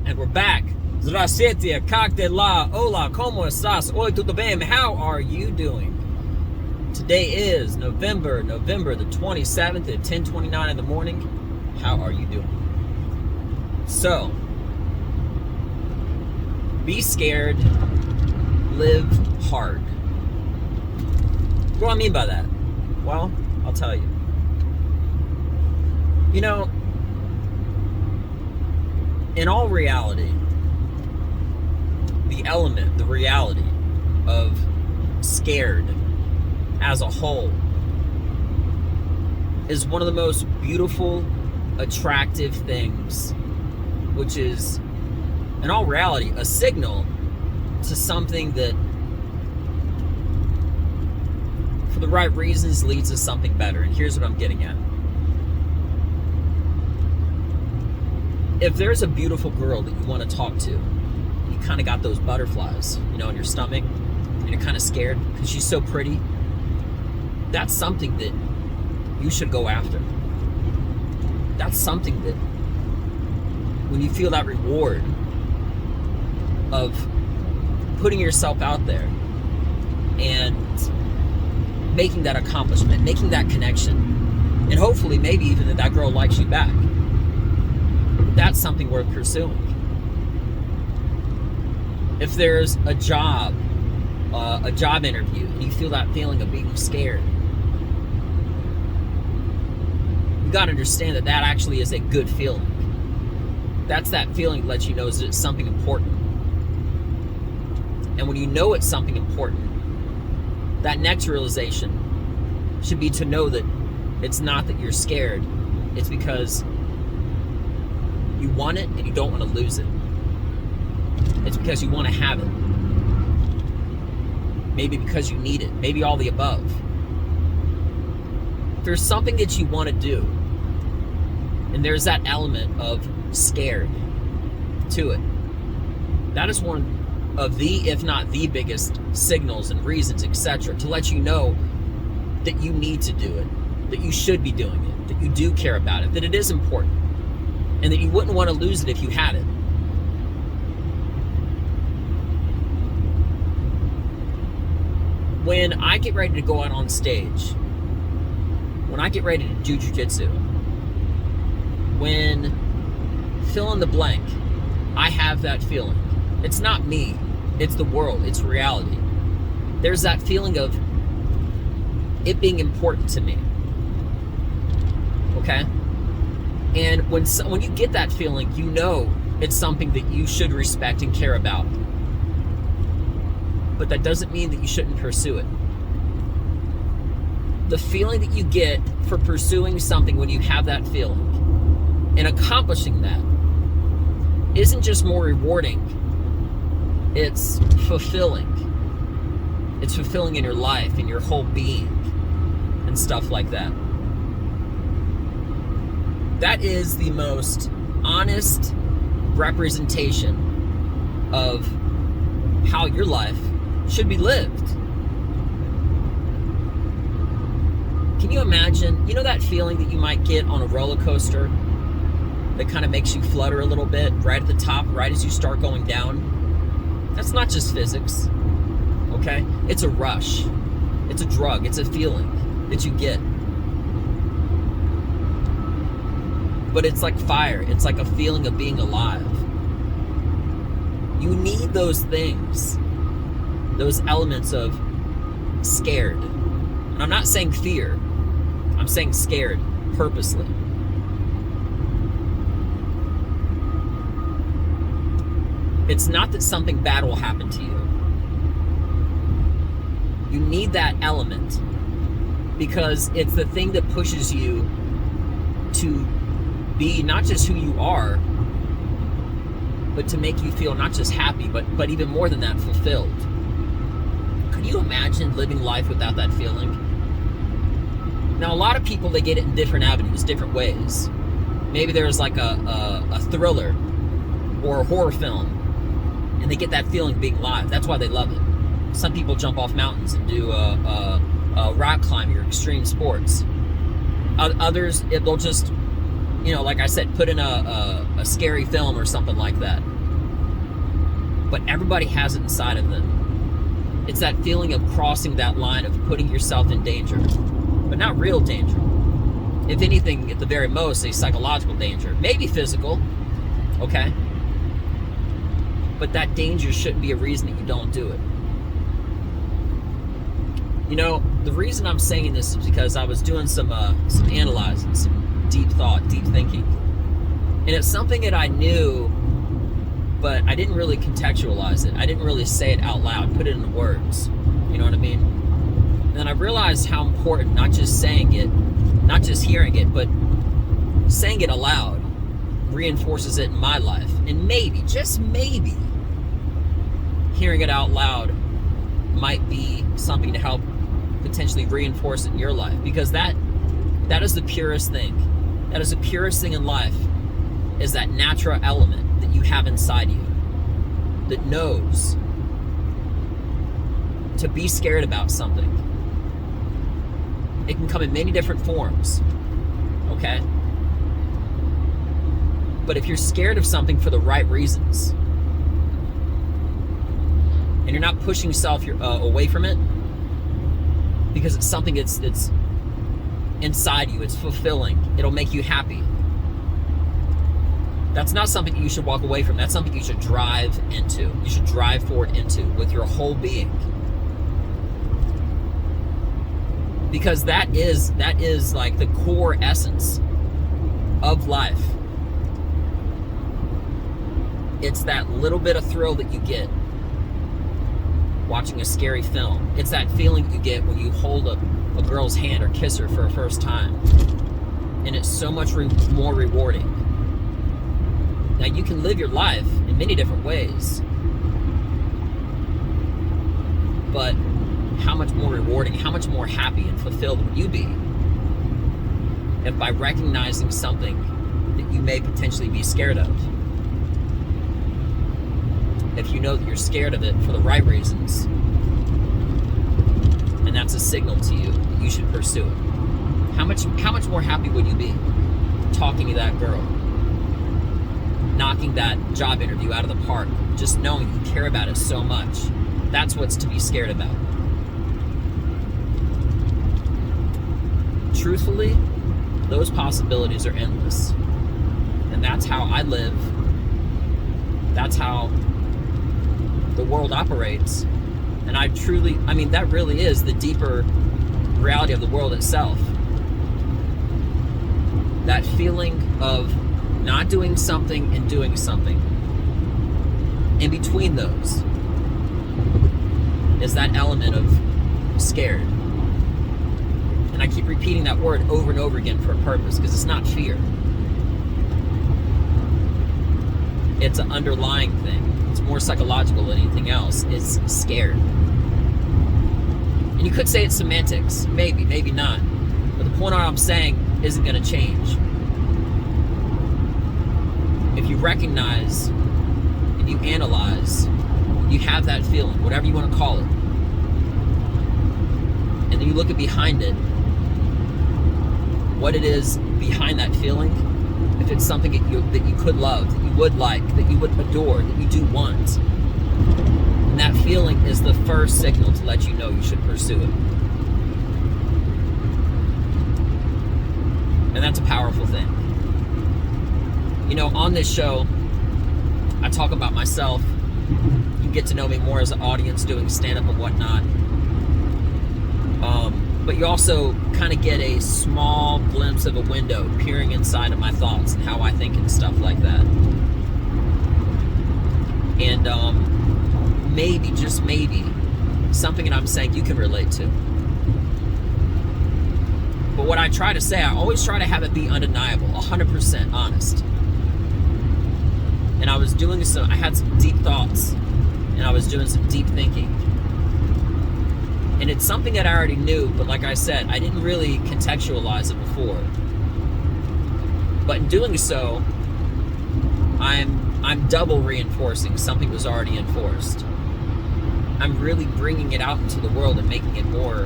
And we're back. Здравствуйте, как дела? Hola, ¿cómo estás? Hoy tudo bem? How are you doing? Today is November the 27th at 10:29 in the morning. How are you doing? So, be scared, live hard. What do I mean by that? Well, I'll tell you. You know, in all reality, the reality of scared as a whole is one of the most beautiful, attractive things, which is, in all reality, a signal to something that, for the right reasons, leads to something better. And here's what I'm getting at. If there's a beautiful girl that you want to talk to, you kind of got those butterflies, in your stomach, and you're kind of scared because she's so pretty, that's something that you should go after. That's something that, when you feel that reward of putting yourself out there and making that accomplishment, making that connection, and hopefully maybe even that girl likes you back, that's something worth pursuing. If there's a job interview, and you feel that feeling of being scared, you got to understand that actually is a good feeling. That's that feeling that lets you know that it's something important. And when you know it's something important, that next realization should be to know that it's not that you're scared, it's because you want it and you don't want to lose it. It's because you want to have it. Maybe because you need it. Maybe all the above. If there's something that you want to do, and there's that element of scared to it, that is one of the, if not the biggest signals and reasons, etc., to let you know that you need to do it, that you should be doing it, that you do care about it, that it is important, and that you wouldn't want to lose it if you had it. When I get ready to go out on stage, when I get ready to do jiu-jitsu, when fill in the blank, I have that feeling. It's not me, it's the world, it's reality. There's that feeling of it being important to me. Okay? And when you get that feeling, you know it's something that you should respect and care about. But that doesn't mean that you shouldn't pursue it. The feeling that you get for pursuing something when you have that feeling and accomplishing that isn't just more rewarding, it's fulfilling. It's fulfilling in your life, in your whole being, and stuff like that. That is the most honest representation of how your life should be lived. Can you imagine, that feeling that you might get on a roller coaster that kind of makes you flutter a little bit right at the top, right as you start going down? That's not just physics, okay? It's a rush. It's a drug. It's a feeling that you get. But it's like fire. It's like a feeling of being alive. You need those things, those elements of scared. And I'm not saying fear. I'm saying scared purposely. It's not that something bad will happen to you. You need that element because it's the thing that pushes you to be not just who you are, but to make you feel not just happy, but even more than that, fulfilled. Could you imagine living life without that feeling? Now, a lot of people, they get it in different avenues, different ways. Maybe there's like a thriller or a horror film, and they get that feeling being live. That's why they love it. Some people jump off mountains and do rock climbing or extreme sports. Others, they'll just like I said, put in a scary film or something like that. But everybody has it inside of them. It's that feeling of crossing that line of putting yourself in danger, but not real danger. If anything, at the very most, a psychological danger, maybe physical, okay? But that danger shouldn't be a reason that you don't do it. The reason I'm saying this is because I was doing some analyzing, some deep thought, deep thinking. And it's something that I knew, but I didn't really contextualize it. I didn't really say it out loud, put it into words. You know what I mean? And then I realized how important, not just saying it, not just hearing it, but saying it aloud reinforces it in my life. And maybe, just maybe, hearing it out loud might be something to help potentially reinforce it in your life, because that is the purest thing. That is the purest thing in life, is that natural element that you have inside you that knows to be scared about something. It can come in many different forms, okay? But if you're scared of something for the right reasons, and you're not pushing yourself away from it because it's something that's inside you, it's fulfilling, it'll make you happy, that's not something you should walk away from. That's something you should drive into. You should drive forward into with your whole being. Because that is like the core essence of life. It's that little bit of thrill that you get watching a scary film. It's that feeling you get when you hold a girl's hand or kiss her for a first time. And it's so much more rewarding. Now, you can live your life in many different ways, but how much more rewarding, how much more happy and fulfilled would you be if by recognizing something that you may potentially be scared of, if you know that you're scared of it for the right reasons, and that's a signal to you that you should pursue it. How much more happy would you be talking to that girl, knocking that job interview out of the park, just knowing you care about it so much? That's what's to be scared about. Truthfully, those possibilities are endless. And that's how I live. That's how the world operates. And that really is the deeper reality of the world itself. That feeling of not doing something and doing something. In between those is that element of scared. And I keep repeating that word over and over again for a purpose, because it's not fear. It's an underlying thing. It's more psychological than anything else. It's scared. And you could say it's semantics. Maybe, maybe not. But the point I'm saying isn't going to change. If you recognize and you analyze, you have that feeling, whatever you want to call it, and then you look at behind it, what it is behind that feeling, if it's something that you could love, that you would like, that you would adore, that you do want, and that feeling is the first signal to let you know you should pursue it. And that's a powerful thing. On this show, I talk about myself. You get to know me more as an audience doing stand-up and whatnot. But you also kind of get a small glimpse of a window peering inside of my thoughts and how I think and stuff like that. And maybe, just maybe, something that I'm saying you can relate to. But what I try to say, I always try to have it be undeniable, 100% honest. And I had some deep thoughts, and I was doing some deep thinking. And it's something that I already knew, but like I said, I didn't really contextualize it before. But in doing so, I'm double reinforcing something was already enforced. I'm really bringing it out into the world and making it more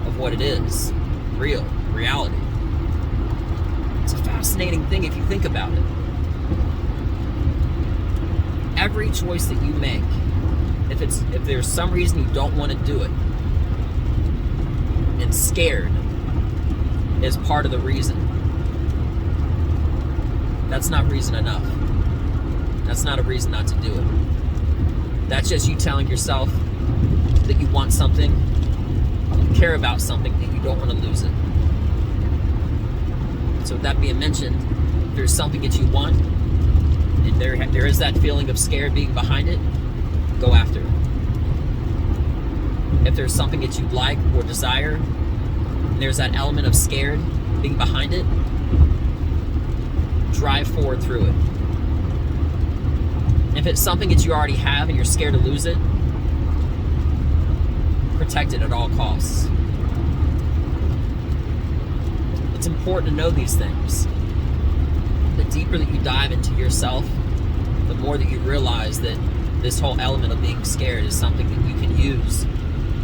of what it is, reality. It's a fascinating thing if you think about it. Every choice that you make, if there's some reason you don't want to do it, and scared is part of the reason, that's not reason enough. That's not a reason not to do it. That's just you telling yourself that you want something, you care about something, and you don't want to lose it. So with that being mentioned, if there's something that you want, and there is that feeling of scared being behind it, go after it. If there's something that you like or desire, and there's that element of scared being behind it, drive forward through it. If it's something that you already have and you're scared to lose it, protect it at all costs. It's important to know these things. The deeper that you dive into yourself, the more that you realize that this whole element of being scared is something that you can use.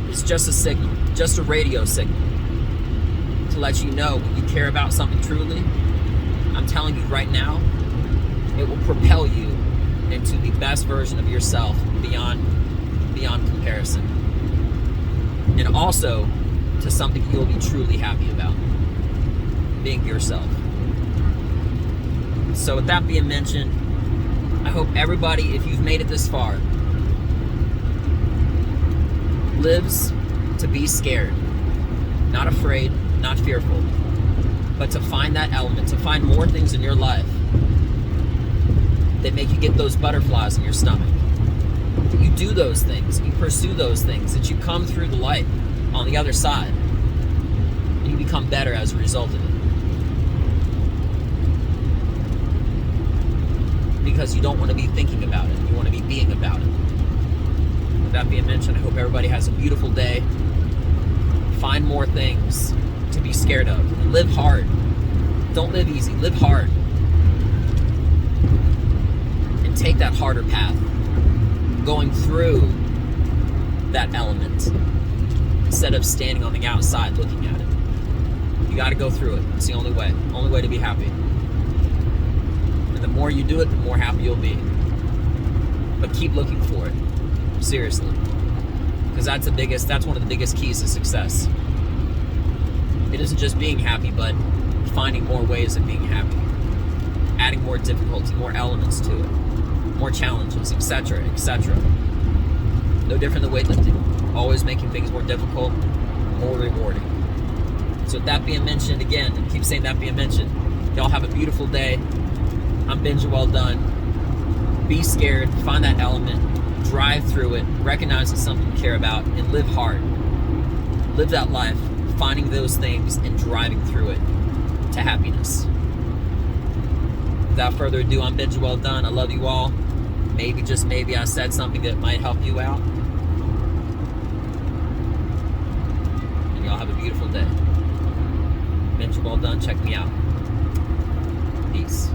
It's just a signal, just a radio signal to let you know when you care about something truly. I'm telling you right now, it will propel you into the best version of yourself beyond comparison. And also to something you'll be truly happy about, being yourself. So with that being mentioned, I hope everybody, if you've made it this far, lives to be scared, not afraid, not fearful, but to find that element, to find more things in your life that make you get those butterflies in your stomach. That you do those things, you pursue those things, that you come through the light on the other side, and you become better as a result of it. Because you don't want to be thinking about it, you want to be being about it. With that being mentioned, I hope everybody has a beautiful day. Find more things to be scared of. And live hard. Don't live easy, live hard. And take that harder path. Going through that element instead of standing on the outside looking at it. You got to go through it. It's the only way to be happy. And the more you do it, the more happy you'll be. But keep looking for it. Seriously. Because that's one of the biggest keys to success. It isn't just being happy, but finding more ways of being happy. Adding more difficulty, more elements to it. More challenges, etc., etc. No different than weightlifting. Always making things more difficult, more rewarding. So with that being mentioned, again, I keep saying that being mentioned, y'all have a beautiful day. I'm Benja Well Done. Be scared, find that element, drive through it, recognize it's something you care about, and live hard. Live that life, finding those things and driving through it to happiness. Without further ado, I'm Benja Well Done. I love you all. Maybe, just maybe, I said something that might help you out. And y'all have a beautiful day. Benja Well Done. Check me out. Peace.